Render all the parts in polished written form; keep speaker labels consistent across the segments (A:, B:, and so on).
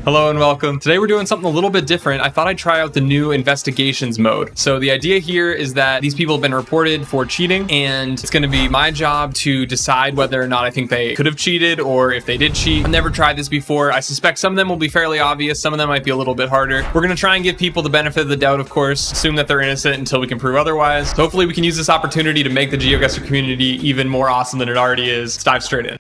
A: Hello and welcome. Today we're doing something a little bit different. I thought I'd try out the new investigations mode. So the idea here is that these people have been reported for cheating, and it's going to be my job to decide whether or not I think they could have cheated or if they did cheat. I've never tried this before. I suspect some of them will be fairly obvious. Some of them might be a little bit harder. We're going to try and give people the benefit of the doubt, of course, assume that they're innocent until we can prove otherwise. So hopefully we can use this opportunity to make the GeoGuessr community even more awesome than it already is. Let's dive straight in.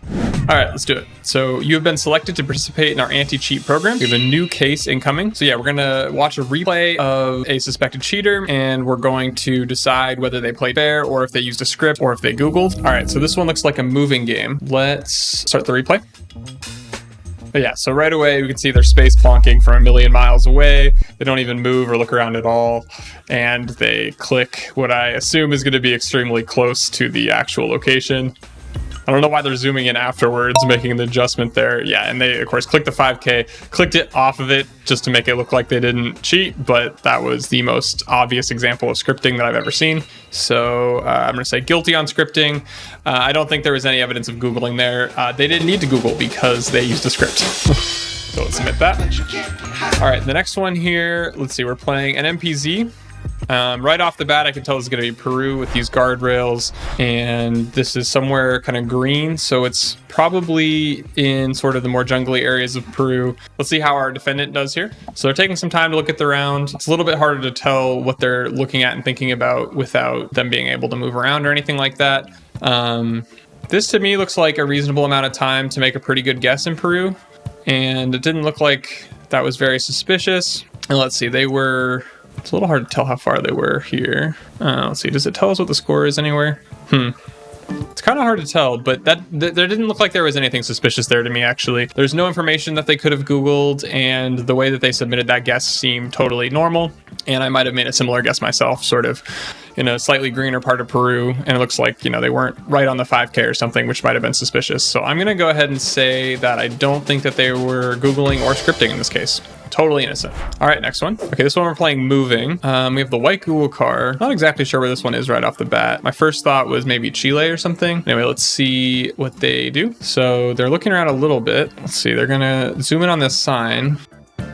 A: All right, let's do it. So you have been selected to participate in our anti-cheat program. We have a new case incoming. So yeah, we're gonna watch a replay of a suspected cheater, and we're going to decide whether they played fair or if they used a script or if they Googled. All right, so this one looks like a moving game. Let's start the replay. But yeah, so right away we can see they're space plonking from a million miles away. They don't even move or look around at all. And they click what I assume is gonna be extremely close to the actual location. I don't know why they're zooming in afterwards, making the adjustment there. Yeah, and they, of course, clicked the 5K, clicked it off of it just to make it look like they didn't cheat, but that was the most obvious example of scripting that I've ever seen. So I'm going to say guilty on scripting. I don't think there was any evidence of Googling there. They didn't need to Google because they used a script. So let's submit that. All right, the next one here, let's see, we're playing nmpz. Right off the bat, I can tell it's going to be Peru with these guardrails, and this is somewhere kind of green, so it's probably in sort of the more jungly areas of Peru. Let's see how our defendant does here. So they're taking some time to look at the round. It's a little bit harder to tell what they're looking at and thinking about without them being able to move around or anything like that. This to me looks like a reasonable amount of time to make a pretty good guess in Peru, and it didn't look like that was very suspicious. And let's see, they were... It's a little hard to tell how far they were here. Let's see, does it tell us what the score is anywhere? It's kind of hard to tell, but there didn't look like there was anything suspicious there to me, actually. There's no information that they could have Googled, and the way that they submitted that guess seemed totally normal. And I might have made a similar guess myself, sort of in a slightly greener part of Peru, and it looks like, you know, they weren't right on the 5K or something, which might have been suspicious. So I'm gonna go ahead and say that I don't think that they were Googling or scripting in this case. Totally innocent. All right, next one. Okay, this one we're playing moving. We have the white Google car. Not exactly sure where this one is right off the bat. My first thought was maybe Chile or something. Anyway, let's see what they do. So they're looking around a little bit. Let's see, they're gonna zoom in on this sign.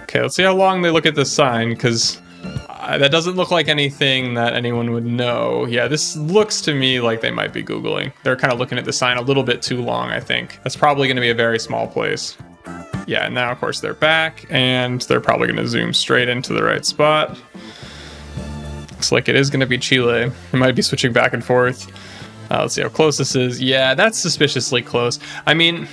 A: Okay, let's see how long they look at this sign, because that doesn't look like anything that anyone would know. Yeah, this looks to me like they might be Googling. They're kind of looking at the sign a little bit too long, I think. That's probably gonna be a very small place. Yeah, and now of course they're back, and they're probably going to zoom straight into the right spot. Looks like it is going to be Chile. It might be switching back and forth. Let's see how close this is. Yeah, that's suspiciously close. I mean,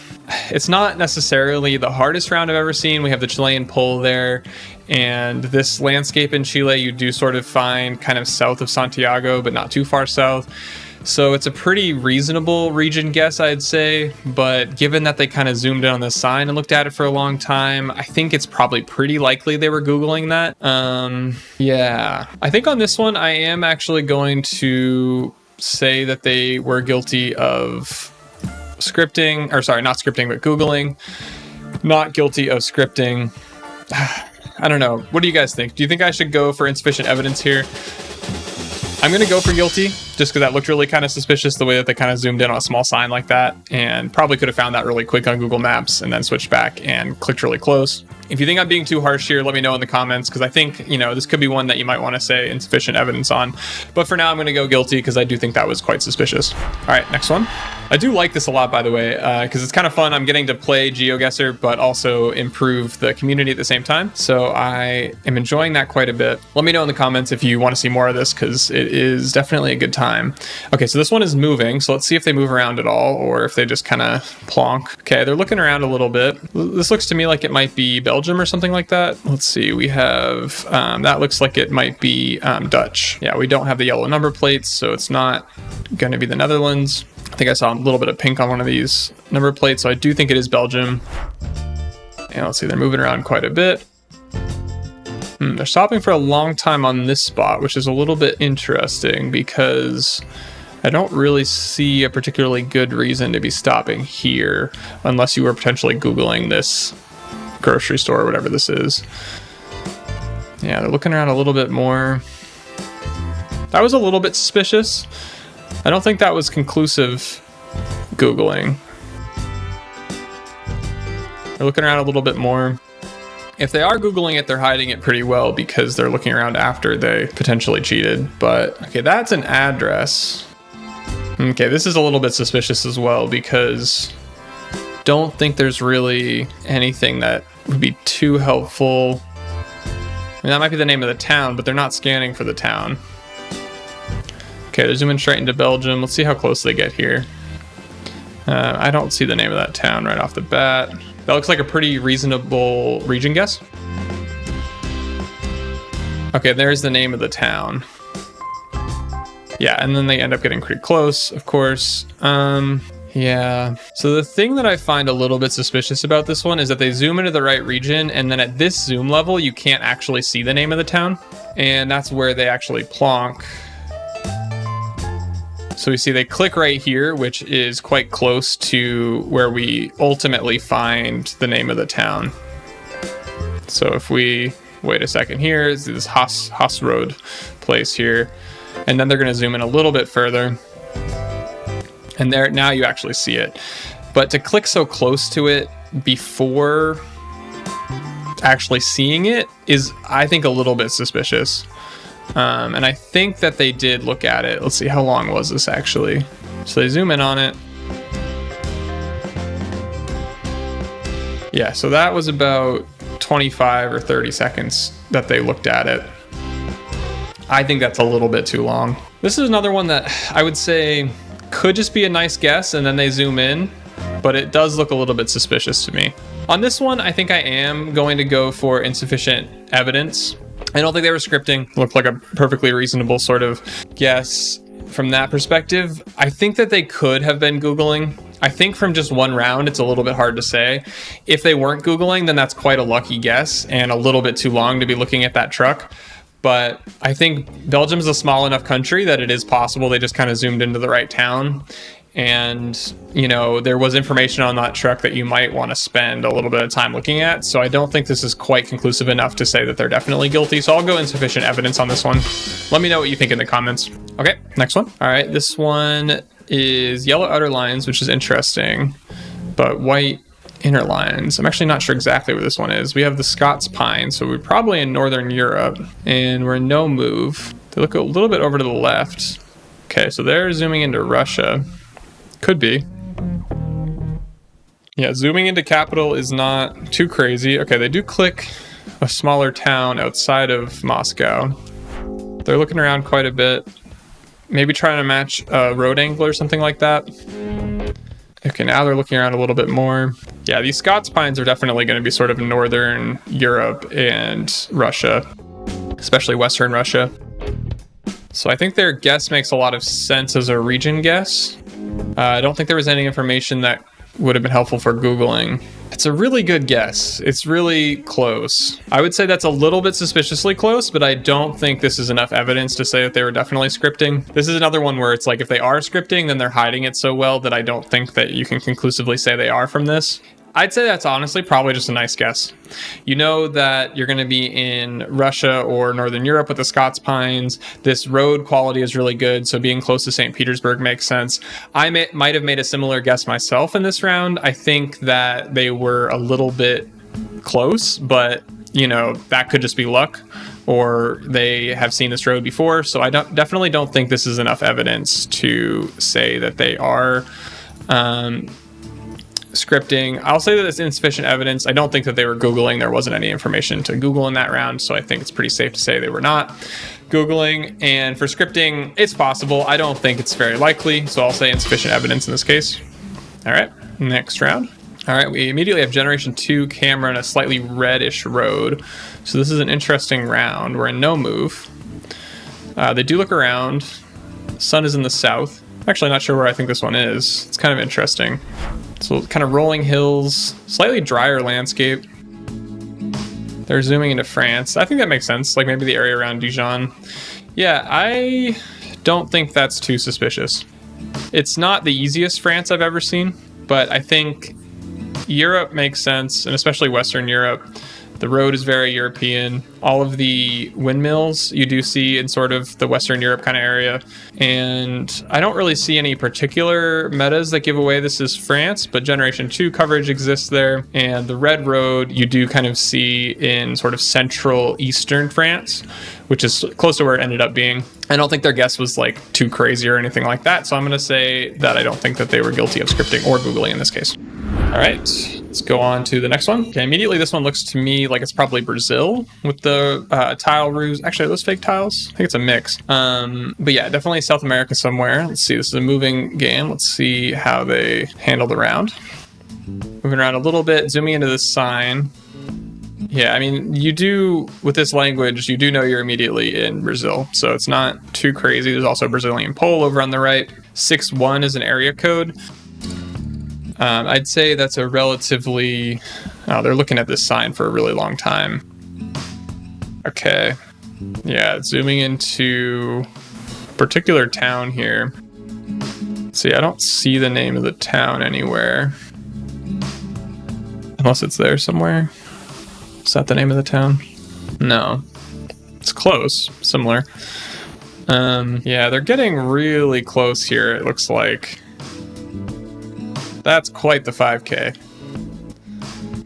A: it's not necessarily the hardest round I've ever seen. We have the Chilean pole there, and this landscape in Chile you do sort of find kind of south of Santiago, but not too far south. So it's a pretty reasonable region guess, I'd say, but given that they kind of zoomed in on the sign and looked at it for a long time, I think it's probably pretty likely they were Googling that. Yeah, I think on this one, I am actually going to say that they were guilty of scripting, or sorry, not scripting, but Googling. Not guilty of scripting. I don't know. What do you guys think? Do you think I should go for insufficient evidence here? I'm going to go for guilty, just because that looked really kind of suspicious, the way that they kind of zoomed in on a small sign like that, and probably could have found that really quick on Google Maps and then switched back and clicked really close. If you think I'm being too harsh here, let me know in the comments, because I think, you know, this could be one that you might want to say insufficient evidence on. But for now, I'm going to go guilty, because I do think that was quite suspicious. All right, next one. I do like this a lot, by the way, because it's kind of fun. I'm getting to play GeoGuessr, but also improve the community at the same time. So I am enjoying that quite a bit. Let me know in the comments if you want to see more of this, because it is definitely a good time. Okay, so this one is moving. So let's see if they move around at all, or if they just kind of plonk. Okay, they're looking around a little bit. This looks to me like it might be Belgium or something like that. Let's see, we have, that looks like it might be Dutch. Yeah, we don't have the yellow number plates, so it's not going to be the Netherlands. I think I saw a little bit of pink on one of these number plates, so I do think it is Belgium. And let's see, they're moving around quite a bit. They're stopping for a long time on this spot, which is a little bit interesting, because I don't really see a particularly good reason to be stopping here, unless you were potentially Googling this grocery store or whatever this is. Yeah, they're looking around a little bit more. That was a little bit suspicious. I don't think that was conclusive Googling. They're looking around a little bit more. If they are Googling it, they're hiding it pretty well because they're looking around after they potentially cheated. But okay, that's an address. Okay, this is a little bit suspicious as well because don't think there's really anything that would be too helpful. I mean, that might be the name of the town, but they're not scanning for the town. Okay, they're zooming straight into Belgium. Let's see how close they get here. I don't see the name of that town right off the bat. That looks like a pretty reasonable region guess. Okay, there's the name of the town. Yeah, and then they end up getting pretty close, of course. Yeah. So the thing that I find a little bit suspicious about this one is that they zoom into the right region, and then at this zoom level, you can't actually see the name of the town. And that's where they actually plonk. So we see they click right here, which is quite close to where we ultimately find the name of the town. So if we wait a second here, is this Haas Road place here, and then they're going to zoom in a little bit further. And there, now you actually see it. But to click so close to it before actually seeing it is, I think, a little bit suspicious. And I think that they did look at it. Let's see, how long was this actually? So they zoom in on it. Yeah, so that was about 25 or 30 seconds that they looked at it. I think that's a little bit too long. This is another one that I would say could just be a nice guess and then they zoom in, but it does look a little bit suspicious to me. On this one, I think I am going to go for insufficient evidence. I don't think they were scripting. Looked like a perfectly reasonable sort of guess from that perspective. I think that they could have been Googling. I think from just one round, it's a little bit hard to say. If they weren't Googling, then that's quite a lucky guess and a little bit too long to be looking at that truck. But I think Belgium's a small enough country that it is possible they just kind of zoomed into the right town. And, you know, there was information on that truck that you might want to spend a little bit of time looking at. So I don't think this is quite conclusive enough to say that they're definitely guilty. So I'll go insufficient evidence on this one. Let me know what you think in the comments. Okay, next one. All right, this one is yellow outer lines, which is interesting, but white inner lines. I'm actually not sure exactly where this one is. We have the Scots Pine, so we're probably in Northern Europe, and we're in no move. They look a little bit over to the left. Okay, so they're zooming into Russia. Could be. Yeah, zooming into capital is not too crazy. Okay, they do click a smaller town outside of Moscow. They're looking around quite a bit. Maybe trying to match a road angle or something like that. Okay, now they're looking around a little bit more. Yeah, these Scots Pines are definitely going to be sort of Northern Europe and Russia, especially Western Russia. So I think their guess makes a lot of sense as a region guess. I don't think there was any information that would have been helpful for Googling. It's a really good guess. It's really close. I would say that's a little bit suspiciously close, but I don't think this is enough evidence to say that they were definitely scripting. This is another one where it's like if they are scripting, then they're hiding it so well that I don't think that you can conclusively say they are from this. I'd say that's honestly probably just a nice guess. You know that you're going to be in Russia or Northern Europe with the Scots Pines. This road quality is really good, so being close to St. Petersburg makes sense. I might have made a similar guess myself in this round. I think that they were a little bit close, but you know, that could just be luck, or they have seen this road before. So I definitely don't think this is enough evidence to say that they are scripting. I'll say that it's insufficient evidence. I don't think that they were Googling. There wasn't any information to Google in that round, so I think it's pretty safe to say they were not Googling. And for scripting, it's possible. I don't think it's very likely, so I'll say insufficient evidence in this case. All right, next round. All right, we immediately have Generation 2 camera and a slightly reddish road. So this is an interesting round. We're in no move. They do look around. Sun is in the south. Actually, not sure where I think this one is. It's kind of interesting. So kind of rolling hills, slightly drier landscape. They're zooming into France. I think that makes sense. Like maybe the area around Dijon. Yeah, I don't think that's too suspicious. It's not the easiest France I've ever seen, but I think Europe makes sense, and especially Western Europe. The road is very European. All of the windmills you do see in sort of the Western Europe kind of area. And I don't really see any particular metas that give away this is France, but Generation 2 coverage exists there. And the red road you do kind of see in sort of central eastern France, which is close to where it ended up being. I don't think their guess was like too crazy or anything like that. So I'm going to say that I don't think that they were guilty of scripting or Googling in this case. All right, let's go on to the next one. Okay, immediately this one looks to me like it's probably Brazil with the tile roofs. Actually, are those fake tiles? I think it's a mix. But yeah, definitely South America somewhere. Let's see, this is a moving game. Let's see how they handle the round. Moving around a little bit, zooming into this sign. Yeah, I mean, you do, with this language, you do know you're immediately in Brazil, so it's not too crazy. There's also a Brazilian pole over on the right. 61 is an area code. I'd say that's a relatively... Oh, they're looking at this sign for a really long time. Okay. Yeah, zooming into a particular town here. See, I don't see the name of the town anywhere. Unless it's there somewhere. Is that the name of the town? No. It's close. Similar. Yeah, they're getting really close here, it looks like. That's quite the 5K.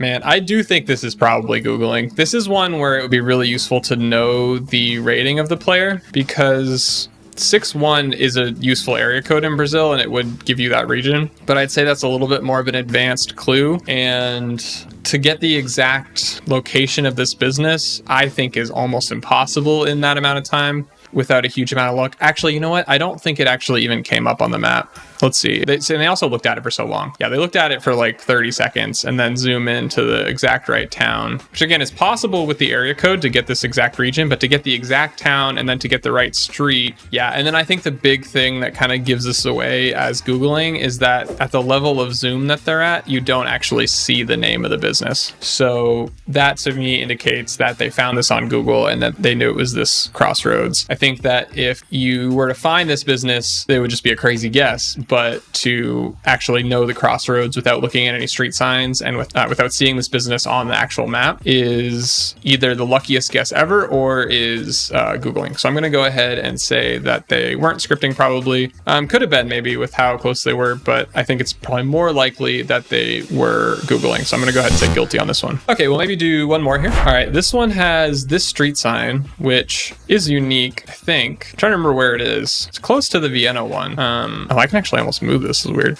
A: Man, I do think this is probably Googling. This is one where it would be really useful to know the rating of the player because 61 is a useful area code in Brazil and it would give you that region. But I'd say that's a little bit more of an advanced clue. And to get the exact location of this business, I think is almost impossible in that amount of time without a huge amount of luck. Actually, you know what? I don't think it actually even came up on the map. Let's see. They also looked at it for so long. Yeah, they looked at it for like 30 seconds and then zoom into the exact right town, which again is possible with the area code to get this exact region, but to get the exact town and then to get the right street. Yeah, and then I think the big thing that kind of gives this away as Googling is that at the level of zoom that they're at, you don't actually see the name of the business. So that to me indicates that they found this on Google and that they knew it was this crossroads. I think that if you were to find this business, it would just be a crazy guess. But to actually know the crossroads without looking at any street signs and without seeing this business on the actual map is either the luckiest guess ever or is Googling. So I'm going to go ahead and say that they weren't scripting probably. Could have been maybe with how close they were, but I think it's probably more likely that they were Googling. So I'm going to go ahead and say guilty on this one. Okay, we'll maybe do one more here. All right, this one has this street sign, which is unique, I think. I'm trying to remember where it is. It's close to the Vienna one. Oh, I can actually almost move this. This is weird.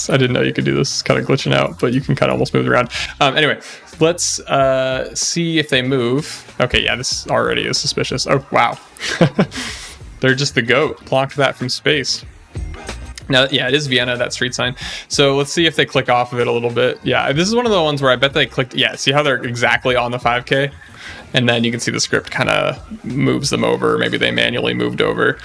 A: I didn't know you could do this. It's kind of glitching out, but you can kind of almost move it around. Anyway, let's see if they move. Okay, yeah, this already is suspicious. Oh, wow. They're just the goat. Plonked that from space. Now, yeah, it is Vienna, that street sign. So let's see if they click off of it a little bit. Yeah, this is one of the ones where I bet they clicked. Yeah, see how they're exactly on the 5K? And then you can see the script kind of moves them over. Maybe they manually moved over.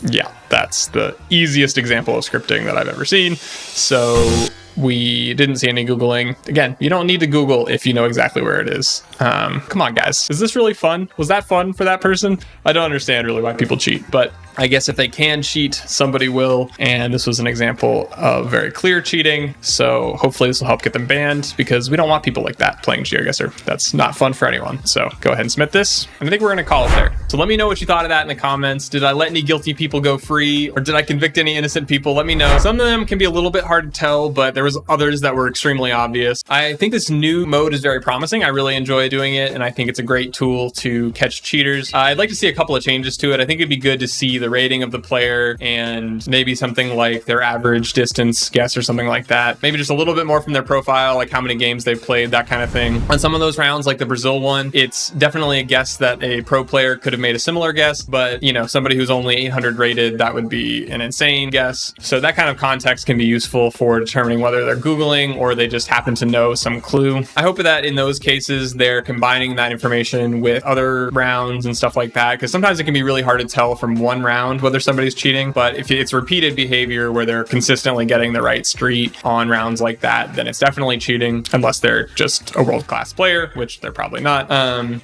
A: Yeah, that's the easiest example of scripting that I've ever seen. So we didn't see any Googling. Again, you don't need to Google if you know exactly where it is. Come on, guys. Is this really fun? Was that fun for that person? I don't understand really why people cheat, but I guess if they can cheat, somebody will. And this was an example of very clear cheating. So hopefully this will help get them banned because we don't want people like that playing GeoGuessr. That's not fun for anyone. So go ahead and submit this. And I think we're going to call it there. So let me know what you thought of that in the comments. Did I let any guilty people go free or did I convict any innocent people? Let me know. Some of them can be a little bit hard to tell, but there was others that were extremely obvious. I think this new mode is very promising. I really enjoy doing it. And I think it's a great tool to catch cheaters. I'd like to see a couple of changes to it. I think it'd be good to see the rating of the player and maybe something like their average distance guess or something like that. Maybe just a little bit more from their profile, like how many games they've played, that kind of thing. On some of those rounds, like the Brazil one, it's definitely a guess that a pro player could have made a similar guess, but you know, somebody who's only 800 rated, that would be an insane guess. So that kind of context can be useful for determining whether they're Googling or they just happen to know some clue. I hope that in those cases, they're combining that information with other rounds and stuff like that, because sometimes it can be really hard to tell from one round around whether somebody's cheating, but if it's repeated behavior where they're consistently getting the right street on rounds like that, then it's definitely cheating, unless they're just a world-class player, which they're probably not.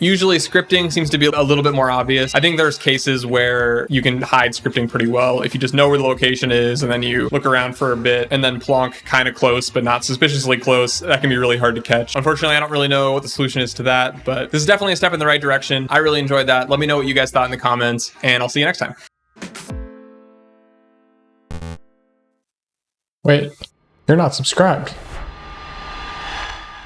A: Usually scripting seems to be a little bit more obvious. I think there's cases where you can hide scripting pretty well if you just know where the location is and then you look around for a bit and then plonk kind of close but not suspiciously close. That can be really hard to catch. Unfortunately, I don't really know what the solution is to that, but this is definitely a step in the right direction. I really enjoyed that. Let me know what you guys thought in the comments, and I'll see you next time.
B: Wait, you're not subscribed.